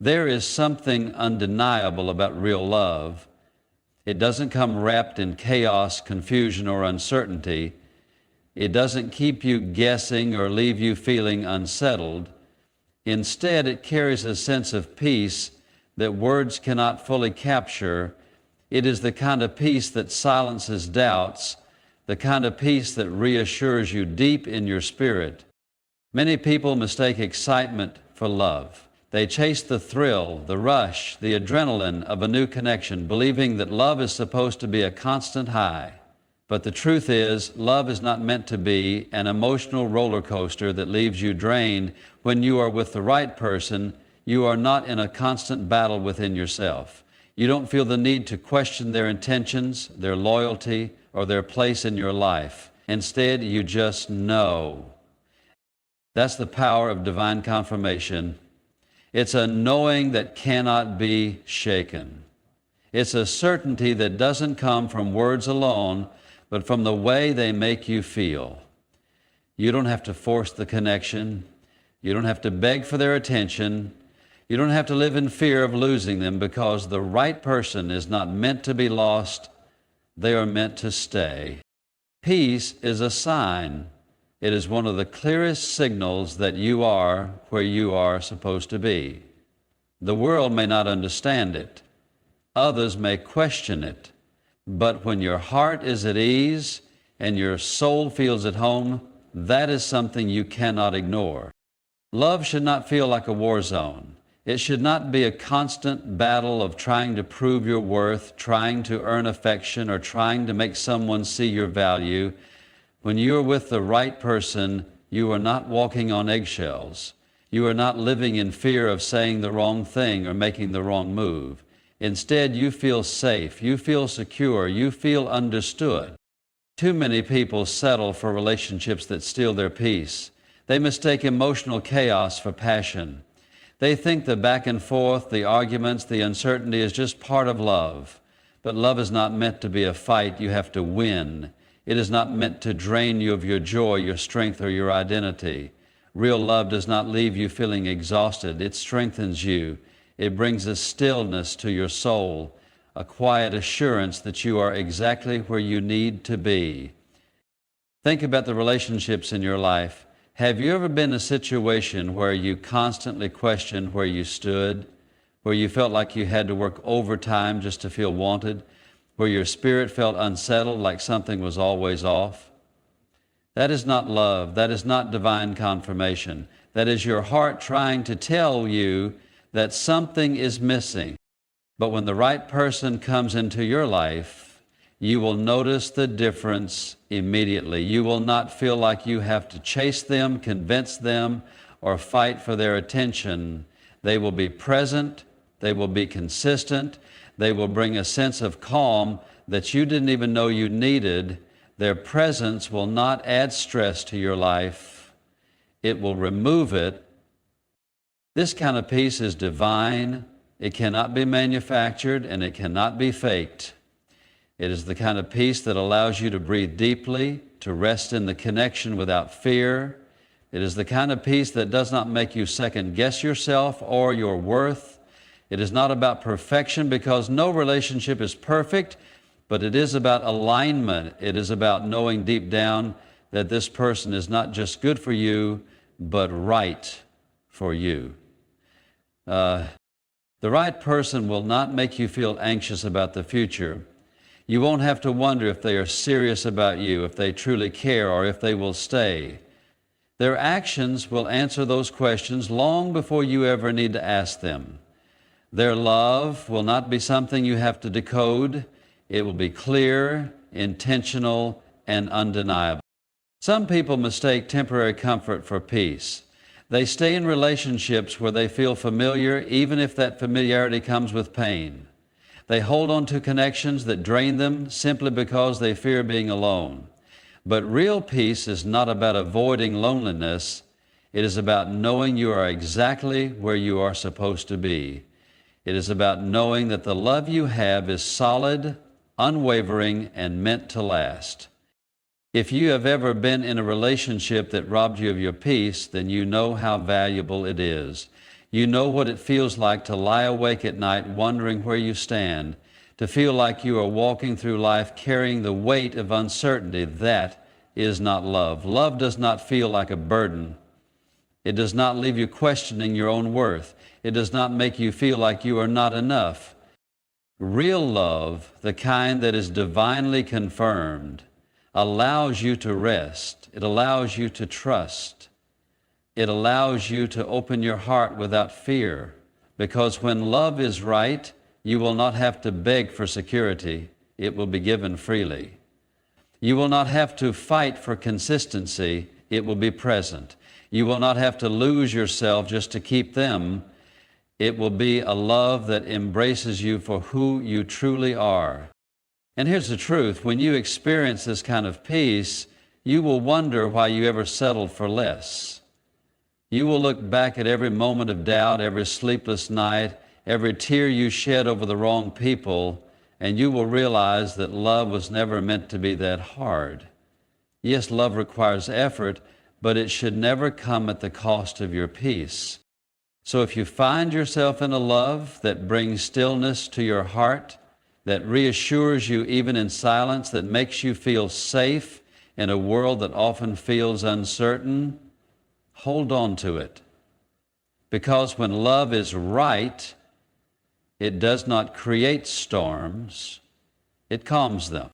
There is something undeniable about real love. It doesn't come wrapped in chaos, confusion, or uncertainty. It doesn't keep you guessing or leave you feeling unsettled. Instead, it carries a sense of peace that words cannot fully capture. It is the kind of peace that silences doubts, the kind of peace that reassures you deep in your spirit. Many people mistake excitement for love. They chase the thrill, the rush, the adrenaline of a new connection, believing that love is supposed to be a constant high. But the truth is, love is not meant to be an emotional roller coaster that leaves you drained. When you are with the right person, you are not in a constant battle within yourself. You don't feel the need to question their intentions, their loyalty, or their place in your life. Instead, you just know. That's the power of divine confirmation. It's a knowing that cannot be shaken. It's a certainty that doesn't come from words alone, but from the way they make you feel. You don't have to force the connection. You don't have to beg for their attention. You don't have to live in fear of losing them, because the right person is not meant to be lost. They are meant to stay. Peace is a sign. It is one of the clearest signals that you are where you are supposed to be. The world may not understand it. Others may question it. But when your heart is at ease and your soul feels at home, that is something you cannot ignore. Love should not feel like a war zone. It should not be a constant battle of trying to prove your worth, trying to earn affection, or trying to make someone see your value. When you are with the right person, you are not walking on eggshells. You are not living in fear of saying the wrong thing or making the wrong move. Instead, you feel safe, you feel secure, you feel understood. Too many people settle for relationships that steal their peace. They mistake emotional chaos for passion. They think the back and forth, the arguments, the uncertainty is just part of love. But love is not meant to be a fight you have to win. It is not meant to drain you of your joy, your strength, or your identity. Real love does not leave you feeling exhausted. It strengthens you. It brings a stillness to your soul, a quiet assurance that you are exactly where you need to be. Think about the relationships in your life. Have you ever been in a situation where you constantly questioned where you stood, where you felt like you had to work overtime just to feel wanted, where your spirit felt unsettled, like something was always off? That is not love. That is not divine confirmation. That is your heart trying to tell you that something is missing. But when the right person comes into your life, you will notice the difference immediately. You will not feel like you have to chase them, convince them, or fight for their attention. They will be present. They will be consistent. They will bring a sense of calm that you didn't even know you needed. Their presence will not add stress to your life. It will remove it. This kind of peace is divine. It cannot be manufactured, and it cannot be faked. It is the kind of peace that allows you to breathe deeply, to rest in the connection without fear. It is the kind of peace that does not make you second-guess yourself or your worth. It is not about perfection, because no relationship is perfect, but it is about alignment. It is about knowing deep down that this person is not just good for you, but right for you. The right person will not make you feel anxious about the future. You won't have to wonder if they are serious about you, if they truly care, or if they will stay. Their actions will answer those questions long before you ever need to ask them. Their love will not be something you have to decode. It will be clear, intentional, and undeniable. Some people mistake temporary comfort for peace. They stay in relationships where they feel familiar, even if that familiarity comes with pain. They hold on to connections that drain them simply because they fear being alone. But real peace is not about avoiding loneliness. It is about knowing you are exactly where you are supposed to be. It is about knowing that the love you have is solid, unwavering, and meant to last. If you have ever been in a relationship that robbed you of your peace, then you know how valuable it is. You know what it feels like to lie awake at night wondering where you stand, to feel like you are walking through life carrying the weight of uncertainty. That is not love. Love does not feel like a burden. It does not leave you questioning your own worth. It does not make you feel like you are not enough. Real love, the kind that is divinely confirmed, allows you to rest. It allows you to trust. It allows you to open your heart without fear, because when love is right, you will not have to beg for security. It will be given freely. You will not have to fight for consistency. It will be present. You will not have to lose yourself just to keep them. It will be a love that embraces you for who you truly are. And here's the truth. When you experience this kind of peace, you will wonder why you ever settled for less. You will look back at every moment of doubt, every sleepless night, every tear you shed over the wrong people, and you will realize that love was never meant to be that hard. Yes, love requires effort, but it should never come at the cost of your peace. So if you find yourself in a love that brings stillness to your heart, that reassures you even in silence, that makes you feel safe in a world that often feels uncertain, hold on to it. Because when love is right, it does not create storms, it calms them.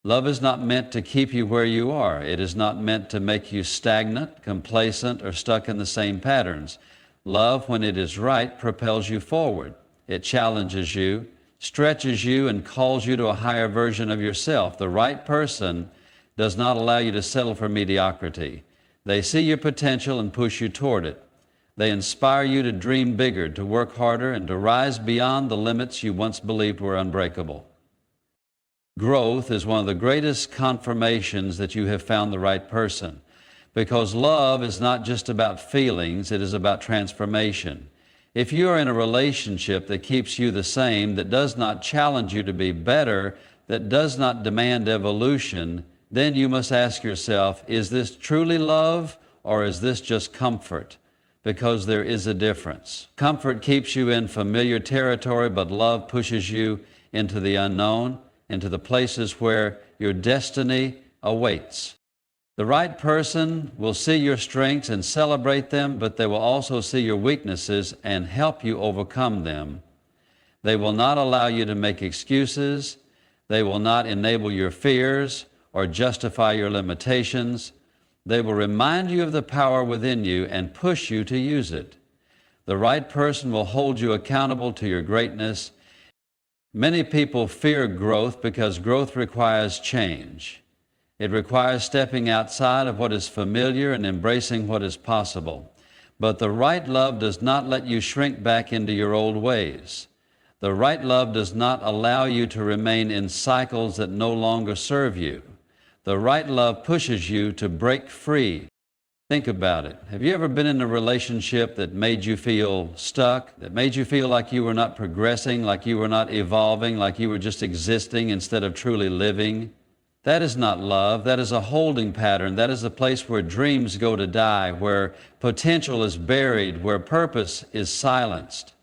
Love is not meant to keep you where you are. It is not meant to make you stagnant, complacent, or stuck in the same patterns. Love, when it is right, propels you forward. It challenges you, stretches you, and calls you to a higher version of yourself. The right person does not allow you to settle for mediocrity. They see your potential and push you toward it. They inspire you to dream bigger, to work harder, and to rise beyond the limits you once believed were unbreakable. Growth is one of the greatest confirmations that you have found the right person, because love is not just about feelings, it is about transformation. If you are in a relationship that keeps you the same, that does not challenge you to be better, that does not demand evolution, then you must ask yourself, is this truly love or is this just comfort? Because there is a difference. Comfort keeps you in familiar territory, but love pushes you into the unknown, into the places where your destiny awaits. The right person will see your strengths and celebrate them, but they will also see your weaknesses and help you overcome them. They will not allow you to make excuses. They will not enable your fears or justify your limitations. They will remind you of the power within you and push you to use it. The right person will hold you accountable to your greatness. Many people fear growth because growth requires change. It requires stepping outside of what is familiar and embracing what is possible. But the right love does not let you shrink back into your old ways. The right love does not allow you to remain in cycles that no longer serve you. The right love pushes you to break free. Think about it. Have you ever been in a relationship that made you feel stuck, that made you feel like you were not progressing, like you were not evolving, like you were just existing instead of truly living? That is not love. That is a holding pattern. That is a place where dreams go to die, where potential is buried, where purpose is silenced.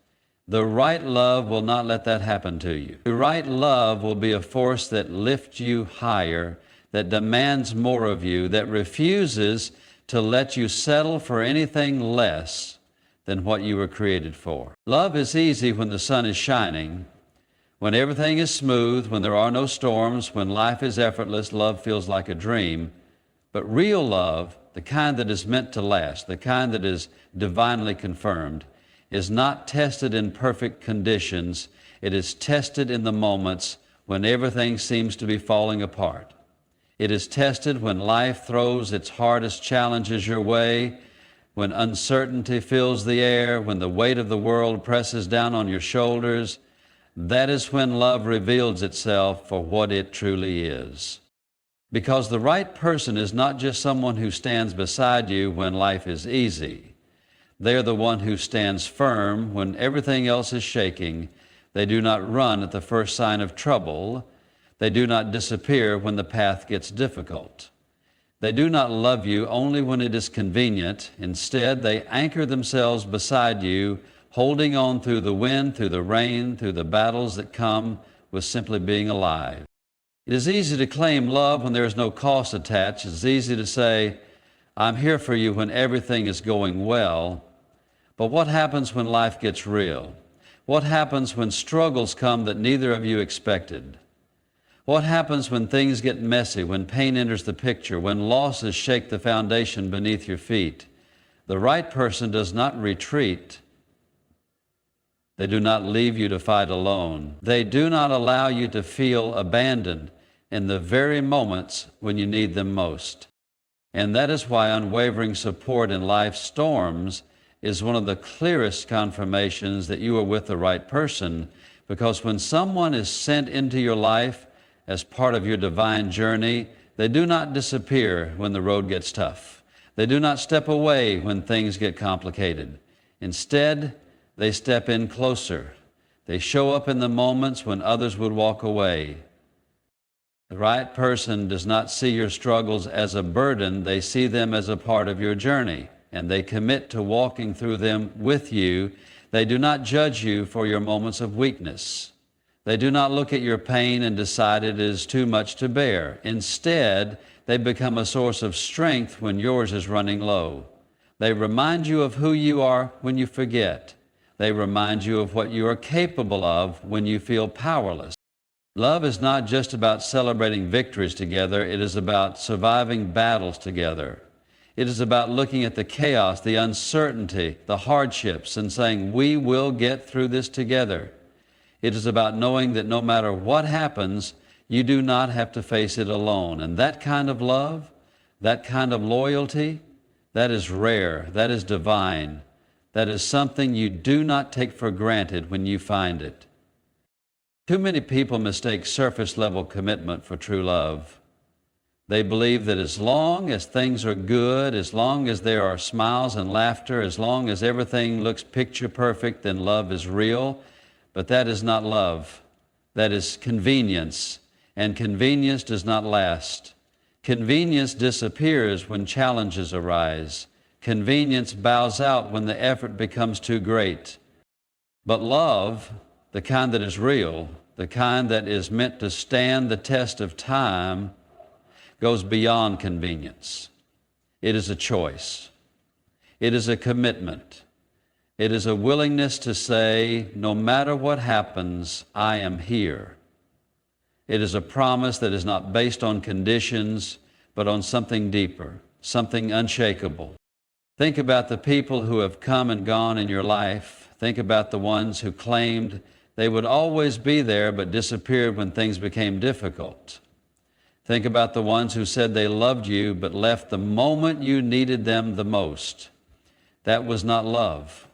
The right love will not let that happen to you. The right love will be a force that lifts you higher, that demands more of you, that refuses to let you settle for anything less than what you were created for. Love is easy when the sun is shining. When everything is smooth, when there are no storms, when life is effortless, love feels like a dream. But real love, the kind that is meant to last, the kind that is divinely confirmed, is not tested in perfect conditions. It is tested in the moments when everything seems to be falling apart. It is tested when life throws its hardest challenges your way, when uncertainty fills the air, when the weight of the world presses down on your shoulders. That is when love reveals itself for what it truly is. Because the right person is not just someone who stands beside you when life is easy. They are the one who stands firm when everything else is shaking. They do not run at the first sign of trouble. They do not disappear when the path gets difficult. They do not love you only when it is convenient. Instead, they anchor themselves beside you, holding on through the wind, through the rain, through the battles that come with simply being alive. It is easy to claim love when there is no cost attached. It's easy to say, I'm here for you when everything is going well. But what happens when life gets real? What happens when struggles come that neither of you expected? What happens when things get messy, when pain enters the picture, when losses shake the foundation beneath your feet? The right person does not retreat. They do not leave you to fight alone. They do not allow you to feel abandoned in the very moments when you need them most. And that is why unwavering support in life's storms is one of the clearest confirmations that you are with the right person, because when someone is sent into your life as part of your divine journey, they do not disappear when the road gets tough. They do not step away when things get complicated. Instead, they step in closer. They show up in the moments when others would walk away. The right person does not see your struggles as a burden. They see them as a part of your journey, and they commit to walking through them with you. They do not judge you for your moments of weakness. They do not look at your pain and decide it is too much to bear. Instead, they become a source of strength when yours is running low. They remind you of who you are when you forget. They remind you of what you are capable of when you feel powerless. Love is not just about celebrating victories together. It is about surviving battles together. It is about looking at the chaos, the uncertainty, the hardships, and saying, we will get through this together. It is about knowing that no matter what happens, you do not have to face it alone. And that kind of love, that kind of loyalty, that is rare, that is divine. That is something you do not take for granted when you find it. Too many people mistake surface-level commitment for true love. They believe that as long as things are good, as long as there are smiles and laughter, as long as everything looks picture perfect, then love is real. But that is not love. That is convenience, and convenience does not last. Convenience disappears when challenges arise. Convenience bows out when the effort becomes too great. But love, the kind that is real, the kind that is meant to stand the test of time, goes beyond convenience. It is a choice. It is a commitment. It is a willingness to say, no matter what happens, I am here. It is a promise that is not based on conditions, but on something deeper, something unshakable. Think about the people who have come and gone in your life. Think about the ones who claimed they would always be there but disappeared when things became difficult. Think about the ones who said they loved you but left the moment you needed them the most. That was not love.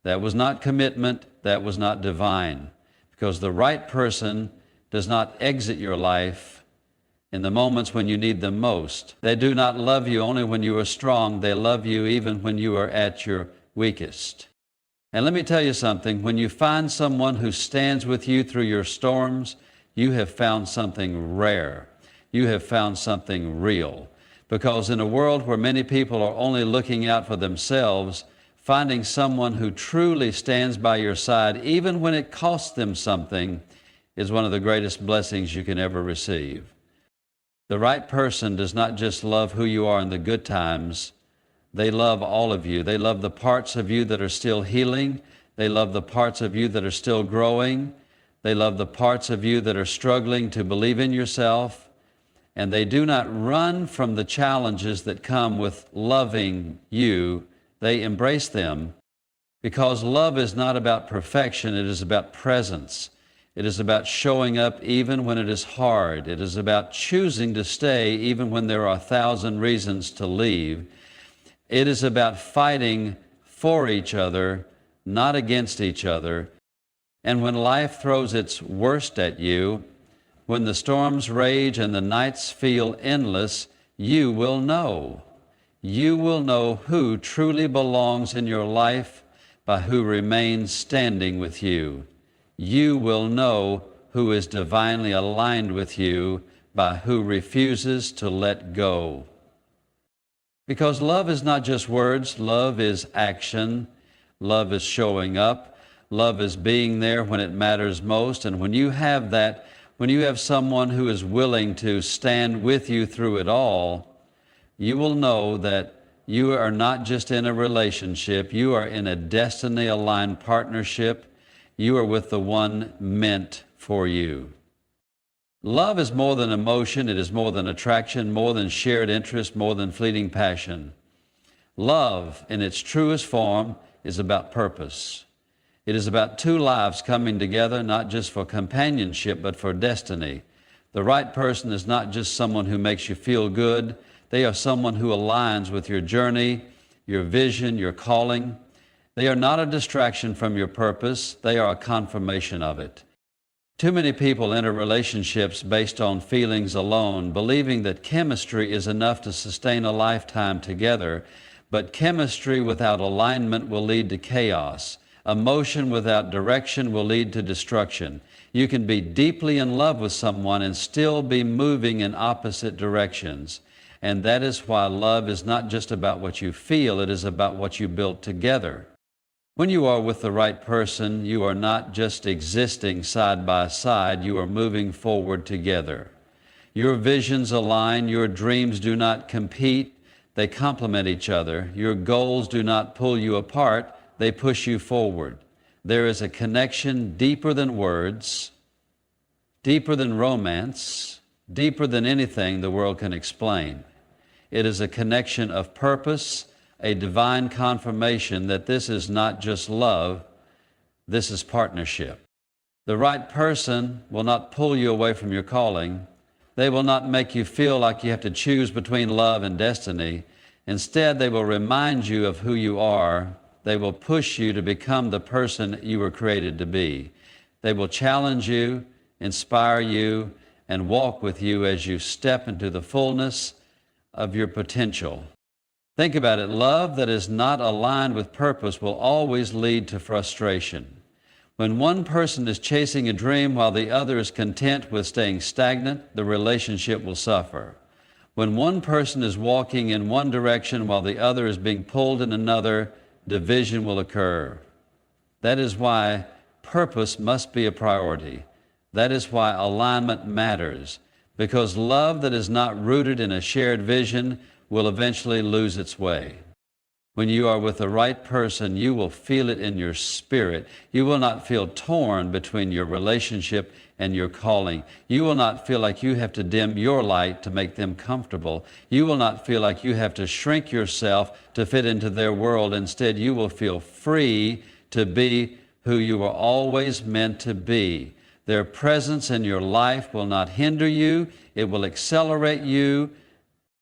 That was not commitment. That was not divine. Because the right person does not exit your life in the moments when you need them most. They do not love you only when you are strong. They love you even when you are at your weakest. And let me tell you something. When you find someone who stands with you through your storms, you have found something rare. You have found something real. Because in a world where many people are only looking out for themselves, finding someone who truly stands by your side, even when it costs them something, is one of the greatest blessings you can ever receive. The right person does not just love who you are in the good times. They love all of you. They love the parts of you that are still healing. They love the parts of you that are still growing. They love the parts of you that are struggling to believe in yourself. And they do not run from the challenges that come with loving you. They embrace them, because love is not about perfection. It is about presence. It is about showing up even when it is hard. It is about choosing to stay even when there are 1,000 reasons to leave. It is about fighting for each other, not against each other. And when life throws its worst at you, when the storms rage and the nights feel endless, you will know. You will know who truly belongs in your life by who remains standing with you. You will know who is divinely aligned with you by who refuses to let go. Because love is not just words, love is action, love is showing up, love is being there when it matters most. And when you have that, when you have someone who is willing to stand with you through it all, you will know that you are not just in a relationship, you are in a destiny-aligned partnership. You are with the one meant for you. Love is more than emotion, it is more than attraction, more than shared interest, more than fleeting passion. Love, in its truest form, is about purpose. It is about two lives coming together, not just for companionship, but for destiny. The right person is not just someone who makes you feel good. They are someone who aligns with your journey, your vision, your calling. They are not a distraction from your purpose. They are a confirmation of it. Too many people enter relationships based on feelings alone, believing that chemistry is enough to sustain a lifetime together, but chemistry without alignment will lead to chaos. Emotion without direction will lead to destruction. You can be deeply in love with someone and still be moving in opposite directions. And that is why love is not just about what you feel, it is about what you build together. When you are with the right person, you are not just existing side by side, you are moving forward together. Your visions align, your dreams do not compete, they complement each other. Your goals do not pull you apart, they push you forward. There is a connection deeper than words, deeper than romance, deeper than anything the world can explain. It is a connection of purpose, a divine confirmation that this is not just love, this is partnership. The right person will not pull you away from your calling. They will not make you feel like you have to choose between love and destiny. Instead, they will remind you of who you are. They will push you to become the person you were created to be. They will challenge you, inspire you, and walk with you as you step into the fullness of your potential. Think about it. Love that is not aligned with purpose will always lead to frustration. When one person is chasing a dream while the other is content with staying stagnant, the relationship will suffer. When one person is walking in one direction while the other is being pulled in another, division will occur. That is why purpose must be a priority. That is why alignment matters, because love that is not rooted in a shared vision will eventually lose its way. When you are with the right person, you will feel it in your spirit. You will not feel torn between your relationship and your calling. You will not feel like you have to dim your light to make them comfortable. You will not feel like you have to shrink yourself to fit into their world. Instead, you will feel free to be who you were always meant to be. Their presence in your life will not hinder you. It will accelerate you.